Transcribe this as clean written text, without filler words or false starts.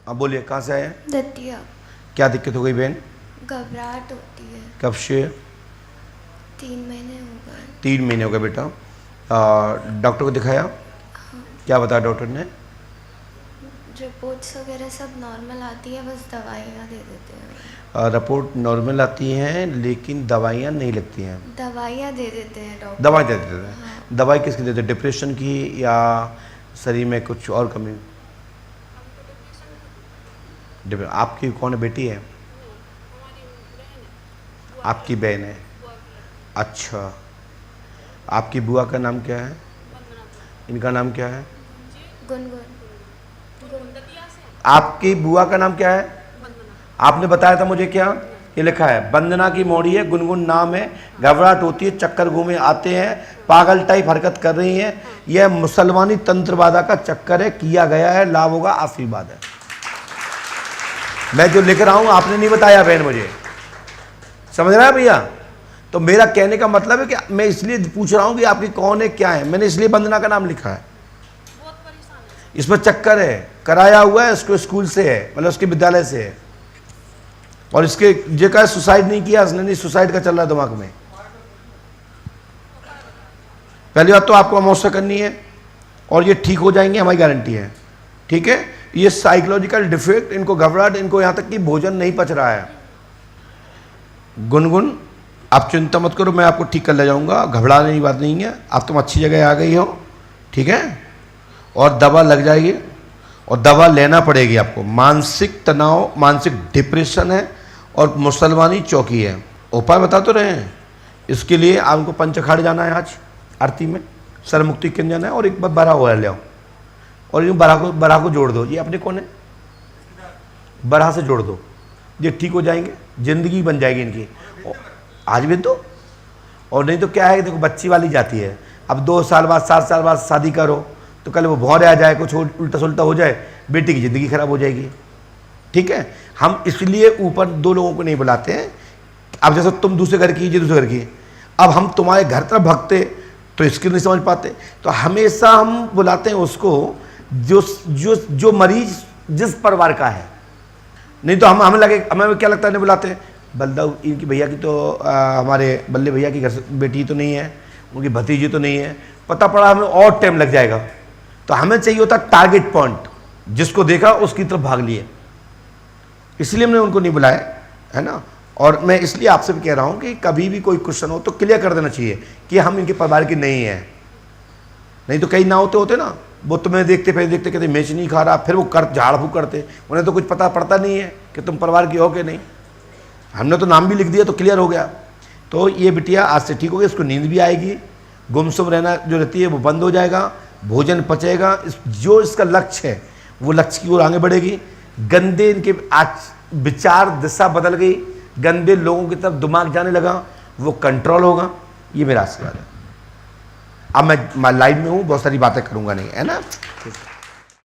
अब बोलिए कहाँ से आए हैं? दतिया। क्या दिक्कत हो गई बहन? घबराहट होती है। कब से? 3 महीने हो गए। 3 महीने हो गए बेटा। डॉक्टर को दिखाया? हाँ, क्या बताया डॉक्टर ने? रिपोर्ट्स वगैरह सब नॉर्मल आती है, बस दवाइयाँ दे देते हैं। रिपोर्ट नॉर्मल आती हैं लेकिन दवाइयाँ नहीं लगती हैं। दवाइयाँ दे देते हैं डॉक्टर। दवाई दे देते हैं? हाँ। दवाई किसकी देते हैं? डिप्रेशन की या शरीर में कुछ और कमी? आपकी कौन है? बेटी है? आपकी बहन है? अच्छा, आपकी बुआ का नाम क्या है? इनका नाम क्या है? गुनगुन। आपकी बुआ का नाम क्या है? आपने बताया था मुझे क्या? ये लिखा है वंदना की मोड़ी है, गुनगुन नाम है, घबराहट होती है, चक्कर घूमे आते हैं, पागल टाइप हरकत कर रही हैं, यह मुसलमानी तंत्रवादा का चक्कर है, किया गया है, लाभ होगा, आशीर्वाद है। मैं जो लिख रहा हूं आपने नहीं बताया बहन, मुझे समझ रहा है भैया? तो मेरा कहने का मतलब है कि मैं इसलिए पूछ रहा हूं कि आपकी कौन है, क्या है। मैंने इसलिए वंदना का नाम लिखा है। इसमें चक्कर है, कराया हुआ है, इसको स्कूल से है, मतलब उसके विद्यालय से है, और इसके जे का सुसाइड नहीं किया इसने, नहीं सुसाइड का चल रहा है दिमाग में। पहली बात तो आपको अमावस्या करनी है और ये ठीक हो जाएंगे, हमारी गारंटी है। ठीक है, ये साइकोलॉजिकल डिफेक्ट, इनको घबराहट, इनको यहां तक कि भोजन नहीं पच रहा है। गुनगुन आप चिंता मत करो, मैं आपको ठीक कर ले जाऊंगा, घबराने की बात नहीं है। आप तुम अच्छी जगह आ गई हो, ठीक है, और दवा लग जाएगी और दवा लेना पड़ेगी आपको। मानसिक तनाव, मानसिक डिप्रेशन है और मुसलमानी चौकी है। उपाय बता तो रहे हैं। इसके लिए आपको पंचखाड़ जाना है, आज आरती में सरमुक्ति केंद्र जाना है, और एक बार बरा हो ले आओ और यूँ बरा को जोड़ दो। ये अपने कौन है? बरा से जोड़ दो, ये ठीक हो जाएंगे, जिंदगी बन जाएगी इनकी। आज भी तो, और नहीं तो क्या है, देखो बच्ची वाली जाती है, अब 2 साल बाद 7 साल बाद शादी करो तो कल वो भौरे आ जाए, कुछ उल्टा सुल्टा हो जाए, बेटी की ज़िंदगी खराब हो जाएगी। ठीक है, हम इसलिए ऊपर 2 लोगों को नहीं बुलाते हैं। अब जैसे तुम दूसरे घर की, ये दूसरे घर की, अब हम तुम्हारे घर तरफ भगते तो इसकी नहीं समझ पाते, तो हमेशा हम बुलाते हैं उसको जो जो जो मरीज जिस परिवार का है। नहीं तो हमें लगे, हमें क्या लगता है, नहीं बुलाते हैं, बल्दा इनकी भैया की तो हमारे बल्ले भैया की घर से बेटी तो नहीं है, उनकी भतीजी तो नहीं है, पता पड़ा हमें और टाइम लग जाएगा। तो हमें चाहिए होता टारगेट पॉइंट, जिसको देखा उसकी तरफ भाग लिए, इसलिए हमने उनको नहीं बुलाया, है ना। और मैं इसलिए आपसे भी कह रहा हूं कि कभी भी कोई क्वेश्चन हो तो क्लियर कर देना चाहिए कि हम इनके परिवार की नहीं है। नहीं तो कई ना होते ना, वो तुम्हें देखते पहले देखते कहते मैच नहीं खा रहा, फिर वो झाड़ फूक करते, उन्हें तो कुछ पता पड़ता नहीं है कि तुम परिवार की हो कि नहीं। हमने तो नाम भी लिख दिया तो क्लियर हो गया। तो ये बिटिया आज से ठीक हो गई, इसको नींद भी आएगी, गुमसुम रहना जो रहती है वो बंद हो जाएगा, भोजन पचेगा, जो इसका लक्ष्य है वो लक्ष्य की ओर आगे बढ़ेगी। गंदे इनके आज विचार दिशा बदल गई, गंदे लोगों की तरफ दिमाग जाने लगा, वो कंट्रोल होगा, ये मेरा आशीर्वाद है। अब मैं लाइव में हूँ, बहुत सारी बातें करूँगा नहीं, है ना।